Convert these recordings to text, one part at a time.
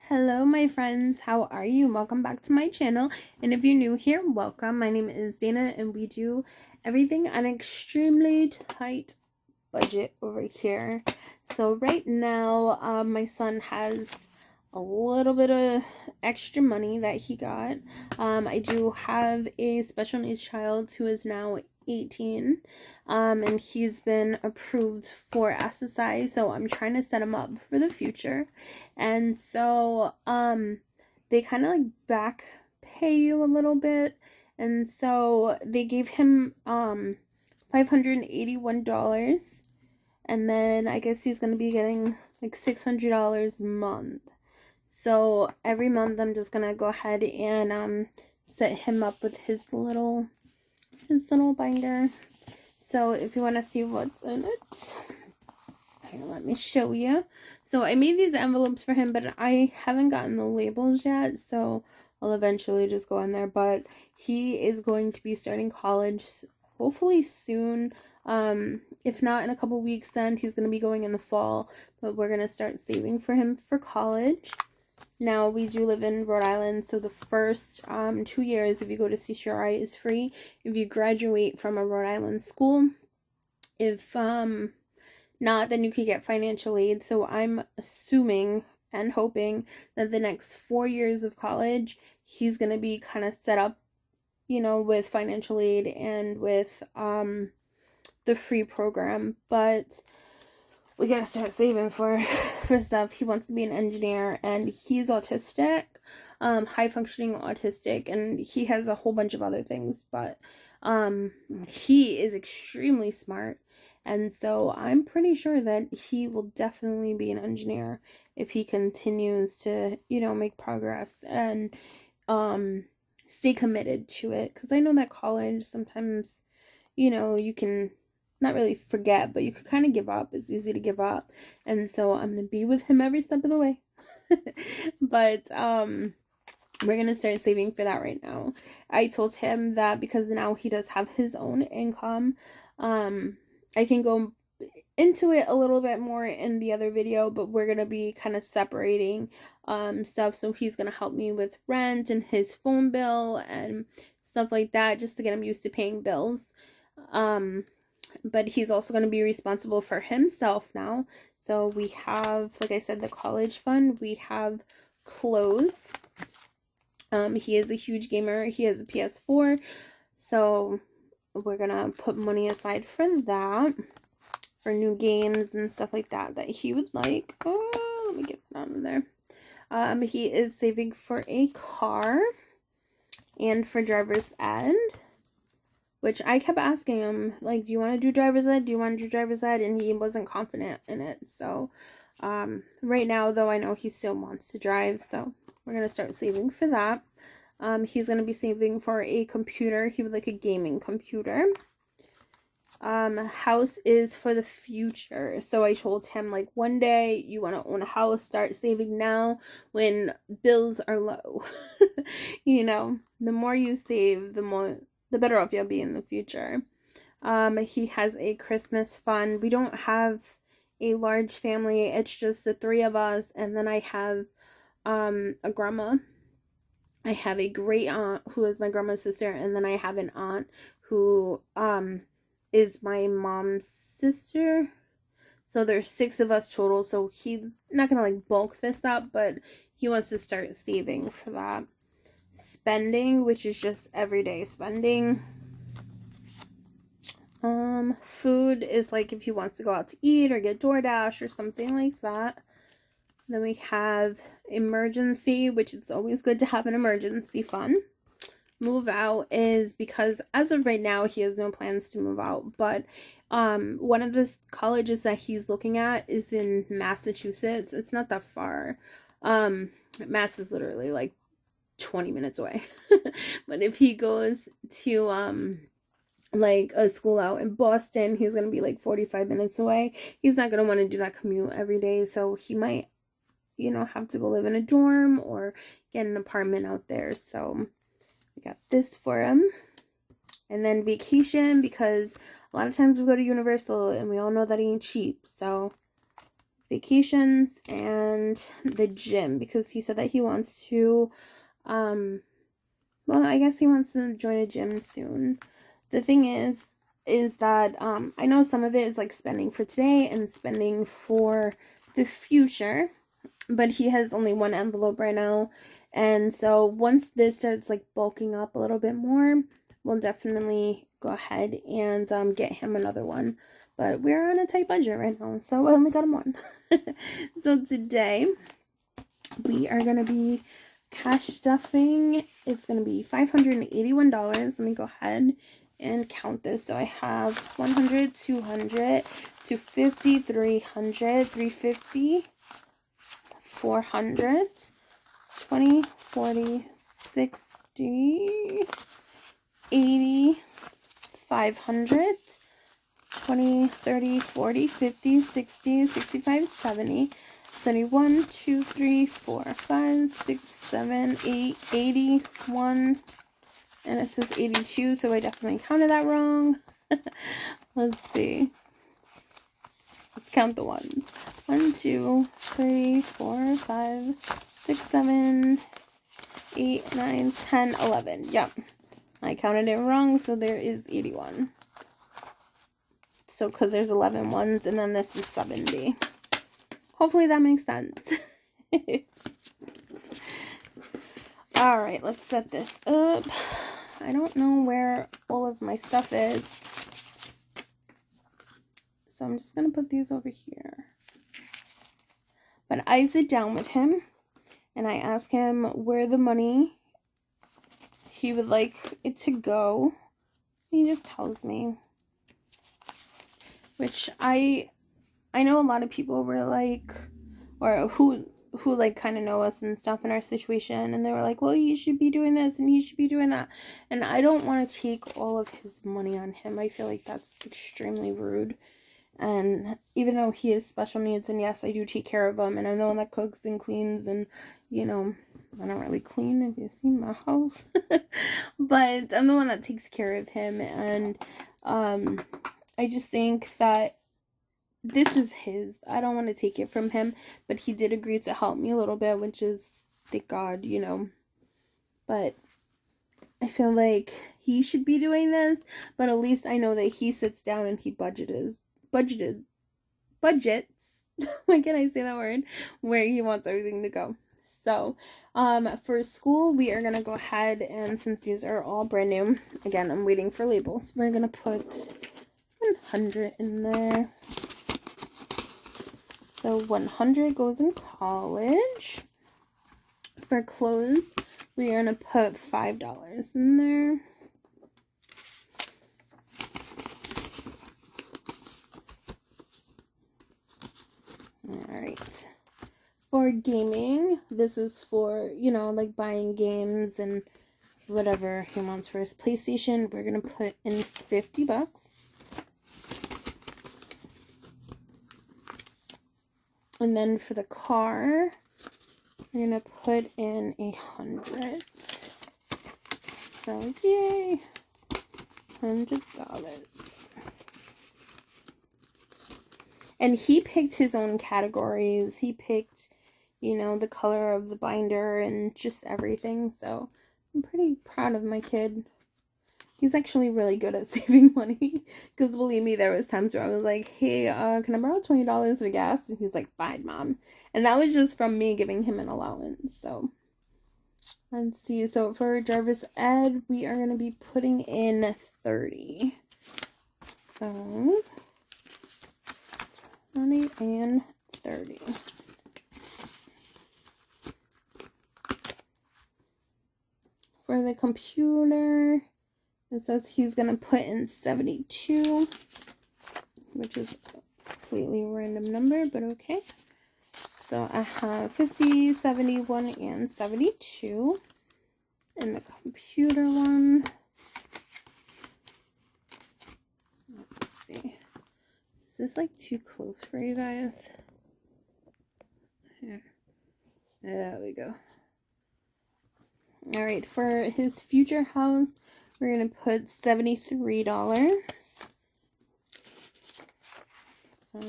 Hello my friends, how are you? Welcome back to my channel, and if you're new here, welcome. My name is Dana and we do everything on an extremely tight budget over here. So right now my son has a little bit of extra money that he got. I do have a special needs child who is now 18, and he's been approved for SSI, so I'm trying to set him up for the future. And so they kind of like back pay you a little bit, and so they gave him $581, and then I guess he's gonna be getting like $600 a month. So every month I'm just gonna go ahead and set him up with his little binder. So if you want to see what's in it, here, let me show you. So I made these envelopes for him, but I haven't gotten the labels yet, so I'll eventually just go in there. But he is going to be starting college hopefully soon. If not in a couple weeks, then he's going to be going in the fall, but we're going to start saving for him for college. Now, we do live in Rhode Island, so the first 2 years, if you go to CCRI, is free if you graduate from a Rhode Island school. If not, then you could get financial aid. So I'm assuming and hoping that the next 4 years of college, he's going to be kind of set up, with financial aid and with the free program. But we gotta start saving for stuff. He wants to be an engineer, and he's autistic, high functioning autistic, and he has a whole bunch of other things, but he is extremely smart, and so I'm pretty sure that he will definitely be an engineer if he continues to, make progress and stay committed to it. Because I know that college sometimes, you can not really forget, but you could kind of give up. It's easy to give up. And so I'm going to be with him every step of the way. But we're going to start saving for that right now. I told him that because now he does have his own income, I can go into it a little bit more in the other video, but we're going to be kind of separating stuff. So he's going to help me with rent and his phone bill and stuff like that, just to get him used to paying bills. But he's also going to be responsible for himself now. So we have, like I said, the college fund. We have clothes. He is a huge gamer. He has a PS4. So we're going to put money aside for that. For new games and stuff like that he would like. Oh, let me get that out of there. He is saving for a car and for driver's ed. Which I kept asking him, like, do you want to do driver's ed? Do you want to do driver's ed? And he wasn't confident in it. So, right now, though, I know he still wants to drive. So, we're going to start saving for that. He's going to be saving for a computer. He would like a gaming computer. House is for the future. So, I told him, like, one day you want to own a house. Start saving now when bills are low. The more you save, the better off you'll be in the future. He has a Christmas fund. We don't have a large family. It's just the three of us. And then I have a grandma. I have a great aunt who is my grandma's sister. And then I have an aunt who is my mom's sister. So there's 6 of us total. So he's not going to like bulk this up, but he wants to start saving for that. Spending, which is just everyday spending. Food is like if he wants to go out to eat or get DoorDash or something like that. Then we have emergency, which is always good to have an emergency fund. Move out is because as of right now he has no plans to move out, but one of the colleges that he's looking at is in Massachusetts. It's not that far. Mass is literally like 20 minutes away. But if he goes to like a school out in Boston, he's gonna be like 45 minutes away. He's not gonna want to do that commute every day, so he might have to go live in a dorm or get an apartment out there. So we got this for him. And then vacation, because a lot of times we go to Universal and we all know that ain't cheap, so vacations and the gym, because he said that he wants to, well, I guess he wants to join a gym soon. The thing is that I know some of it is like spending for today and spending for the future, but he has only one envelope right now. And so once this starts like bulking up a little bit more, we'll definitely go ahead and get him another one. But we're on a tight budget right now, so I only got him one. So today we are going to be cash stuffing. It's going to be $581. Let me go ahead and count this. So I have 100, 200, 250, 300, 350, 400, 20, 40, 60, 80, 500, 20, 30, 40, 50, 60, 65, 70, 71, 2, 3, 4, 5, 6, 7, 8, 81, and it says 82, so I definitely counted that wrong. Let's see. Let's count the ones. 1, 2, 3, 4, 5, 6, 7, 8, 9, 10, 11. Yep. I counted it wrong, so there is 81. So, because there's 11 ones, and then this is 70. Hopefully that makes sense. Alright, let's set this up. I don't know where all of my stuff is, so I'm just going to put these over here. But I sit down with him, and I ask him where the money he would like it to go. He just tells me. Which I know a lot of people were like, or who like kind of know us and stuff in our situation, and they were like, well, he should be doing this and he should be doing that. And I don't want to take all of his money on him. I feel like that's extremely rude. And even though he has special needs, and yes, I do take care of him, and I'm the one that cooks and cleans, and, you know, I don't really clean if you see my house. But I'm the one that takes care of him, and I just think that this is his. I don't want to take it from him, but he did agree to help me a little bit, which is, thank God, you know. But I feel like he should be doing this, but at least I know that he sits down and he budgets. Why can I say that word? Where he wants everything to go. So, for school, we are going to go ahead, and since these are all brand new, again, I'm waiting for labels. We're going to put 100 in there. So 100 goes in college. For clothes, we are going to put $5 in there. Alright. For gaming, this is for, you know, like buying games and whatever he wants for his PlayStation. We're going to put in $50. And then for the car, we're going to put in $100. So, yay! $100. And he picked his own categories. He picked, you know, the color of the binder and just everything. So, I'm pretty proud of my kid. He's actually really good at saving money. Because believe me, there was times where I was like, hey, can I borrow $20 for gas? And he's like, fine, Mom. And that was just from me giving him an allowance. So, let's see. So, for driver's ed, we are going to be putting in 30. So, 20 and 30. For the computer, it says he's going to put in 72, which is a completely random number, but okay. So I have 50, 71, and 72 in the computer one. Let's see. Is this like too close for you guys? Here. There we go. Alright, for his future house, we're going to put $73. 5,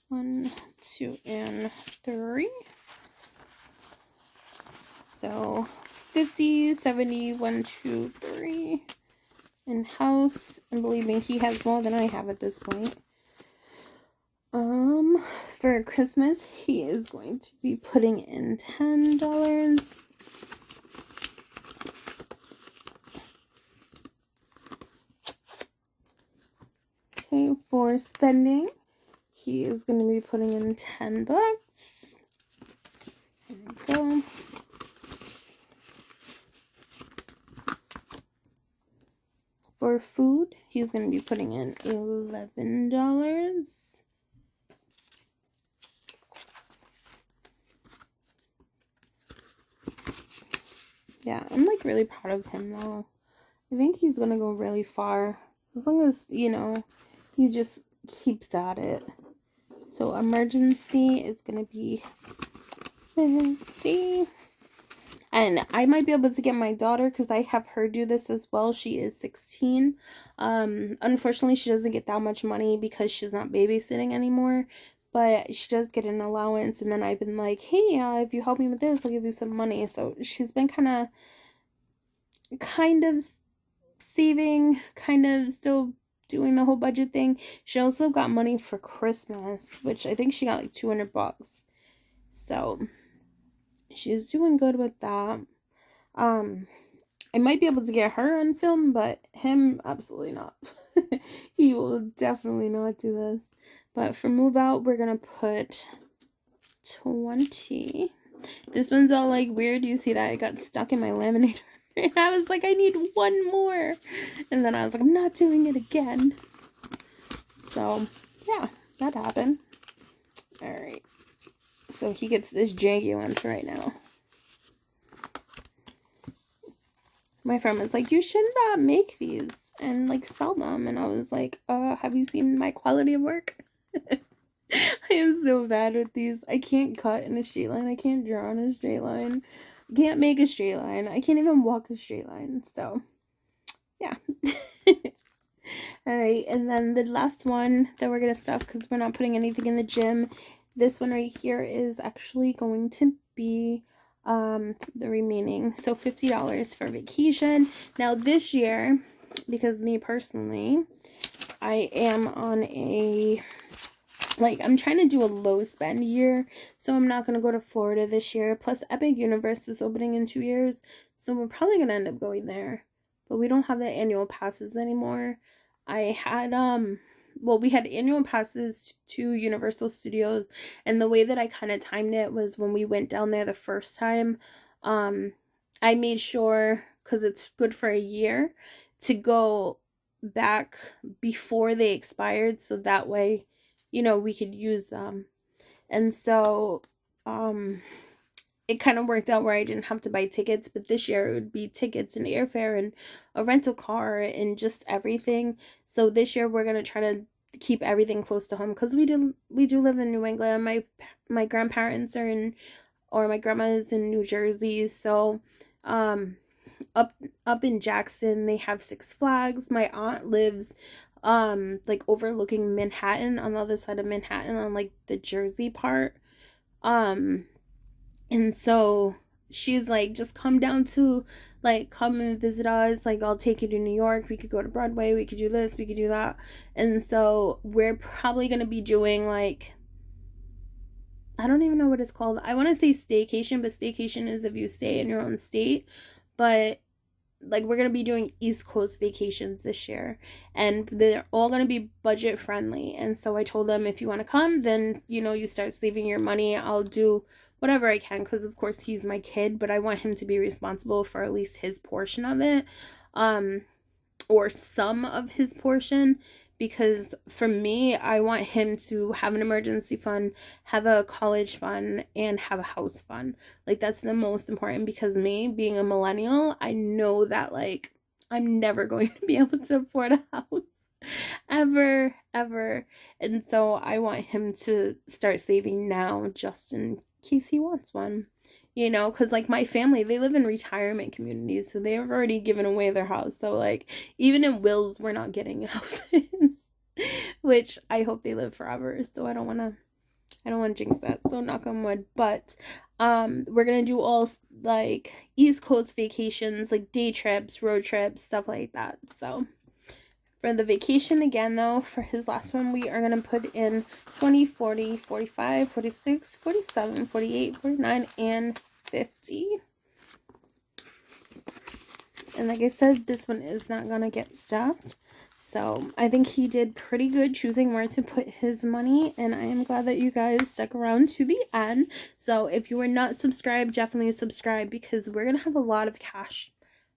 1, 2, and 3. So 50, 70, 1, 2, 3 in house. And believe me, he has more than I have at this point. For Christmas, he is going to be putting in $10. Okay, for spending, he is going to be putting in $10. There we go. For food, he's going to be putting in $11. Yeah, I'm like really proud of him though. I think he's going to go really far. As long as, you know, he just keeps at it. So emergency is going to be 50. And I might be able to get my daughter, because I have her do this as well. She is 16. Unfortunately, she doesn't get that much money because she's not babysitting anymore. But she does get an allowance. And then I've been like, hey, if you help me with this, I'll give you some money. So she's been kind of saving, kind of still doing the whole budget thing. She also got money for Christmas, which I think she got like $200. So she's doing good with that. I might be able to get her on film, but him, absolutely not. He will definitely not do this. But for move out, we're gonna put 20. This one's all like weird. You see that? It got stuck in my laminator. And I was like, I need one more. And then I was like, I'm not doing it again. So, yeah, that happened. Alright. So he gets this janky one for right now. My friend was like, you should not make these and like sell them. And I was like, have you seen my quality of work? I am so bad with these. I can't cut in a straight line. I can't draw in a straight line. I can't make a straight line. I can't even walk a straight line. So, yeah. Alright, and then the last one that we're going to stuff, because we're not putting anything in the gym. This one right here is actually going to be the remaining. So $50 for vacation. Now this year, because me personally, I am on a... like, I'm trying to do a low spend year, so I'm not going to go to Florida this year. Plus, Epic Universe is opening in 2 years, so we're probably going to end up going there. But we don't have the annual passes anymore. I had, well, we had annual passes to Universal Studios, and the way that I kind of timed it was when we went down there the first time, I made sure, because it's good for a year, to go back before they expired, so that way, you know, we could use them. And so it kind of worked out where I didn't have to buy tickets, but this year it would be tickets and airfare and a rental car and just everything. So this year we're going to try to keep everything close to home, because we do live in New England. My grandparents are in, or my grandma is in New Jersey. So up in Jackson, they have Six Flags. My aunt lives like overlooking Manhattan, on the other side of Manhattan, on like the Jersey part. And so she's like, just come down to, like, come and visit us. Like, I'll take you to New York. We could go to Broadway. We could do this. We could do that. And so we're probably going to be doing, like, I don't even know what it's called. I want to say staycation, but staycation is if you stay in your own state. But, like, we're going to be doing East Coast vacations this year. And they're all going to be budget friendly. And so I told them, if you want to come, then, you know, you start saving your money. I'll do whatever I can, because of course he's my kid, but I want him to be responsible for at least his portion of it, or some of his portion, because for me, I want him to have an emergency fund, have a college fund, and have a house fund. Like, that's the most important, because me, being a millennial, I know that, like, I'm never going to be able to afford a house. Ever. And so I want him to start saving now, just in case he wants one, you know, because like my family, they live in retirement communities, so they've already given away their house. So like, even in wills, we're not getting houses, which I hope they live forever, so I don't want to I don't want to jinx that, so knock on wood. But we're gonna do all like East Coast vacations, like day trips, road trips, stuff like that. So for the vacation again though, for his last one, we are gonna put in 20, 40, 45, 46, 47, 48, 49, and 50. And like I said, this one is not gonna get stuffed. So I think he did pretty good choosing where to put his money, and I am glad that you guys stuck around to the end. So if you are not subscribed, definitely subscribe, because we're gonna have a lot of cash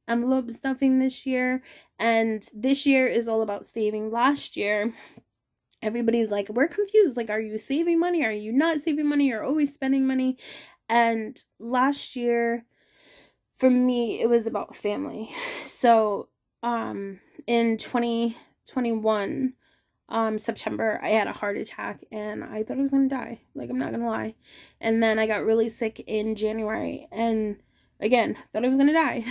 envelope stuffing this year, and this year is all about saving. Last year, everybody's like, we're confused, like, are you saving money, are you not saving money, you're always spending money. And last year for me, it was about family. So in 2021 September, I had a heart attack and I thought I was gonna die, like, I'm not gonna lie. And then I got really sick in January, and again, thought I was gonna die.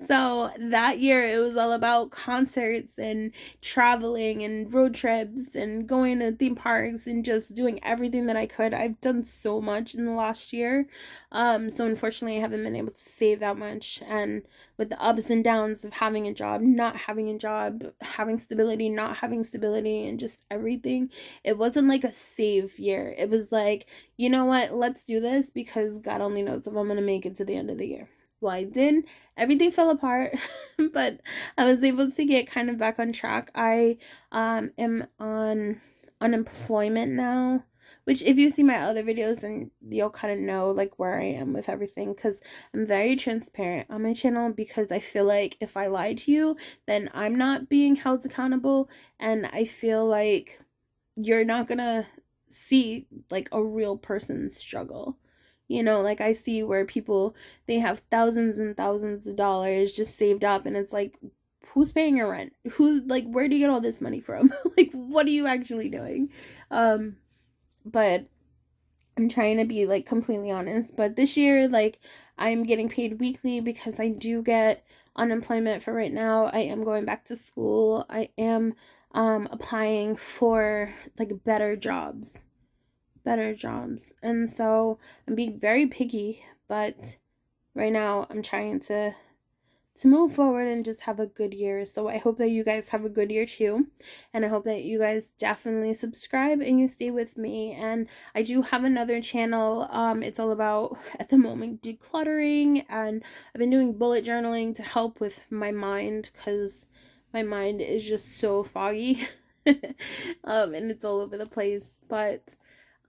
So that year it was all about concerts and traveling and road trips and going to theme parks and just doing everything that I could. I've done so much in the last year. So unfortunately I haven't been able to save that much, and with the ups and downs of having a job, not having a job, having stability, not having stability, and just everything, it wasn't like a save year. It was like, you know what, let's do this because God only knows if I'm gonna make it to the end of the year. Well, I did. Everything fell apart, but I was able to get kind of back on track. I am on unemployment now, which if you see my other videos, then you'll kind of know like where I am with everything, because I'm very transparent on my channel, because I feel like if I lie to you, then I'm not being held accountable, and I feel like you're not gonna see like a real person's struggle. You know, like I see where people, they have thousands and thousands of dollars just saved up, and it's like, who's paying your rent? Who's like, where do you get all this money from? Like, what are you actually doing? But I'm trying to be like completely honest. But this year, like, I'm getting paid weekly because I do get unemployment for right now. I am going back to school. I am applying for like better jobs, and so I'm being very picky, but right now I'm trying to move forward and just have a good year. So I hope that you guys have a good year too, and I hope that you guys definitely subscribe and you stay with me. And I do have another channel, it's all about, at the moment, decluttering, and I've been doing bullet journaling to help with my mind, because my mind is just so foggy. And it's all over the place. But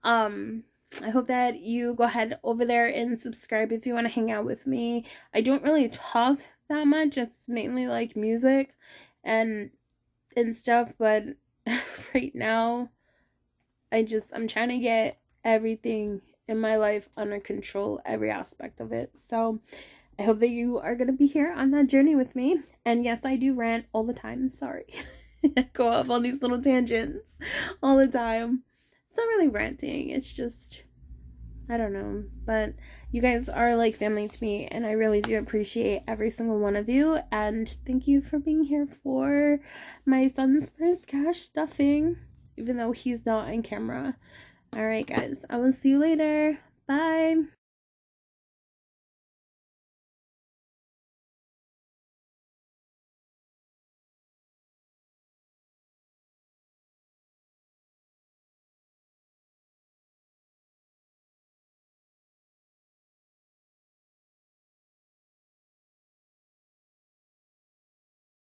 I hope that you go ahead over there and subscribe if you want to hang out with me. I don't really talk that much. It's mainly like music and stuff, but right now I'm trying to get everything in my life under control, every aspect of it. So I hope that you are going to be here on that journey with me. And yes, I do rant all the time. Sorry. Go off on these little tangents all the time. It's not really ranting, it's just, I don't know, but you guys are like family to me, and I really do appreciate every single one of you, and thank you for being here for my son's first cash stuffing, even though he's not on camera. Alright guys, I will see you later. Bye.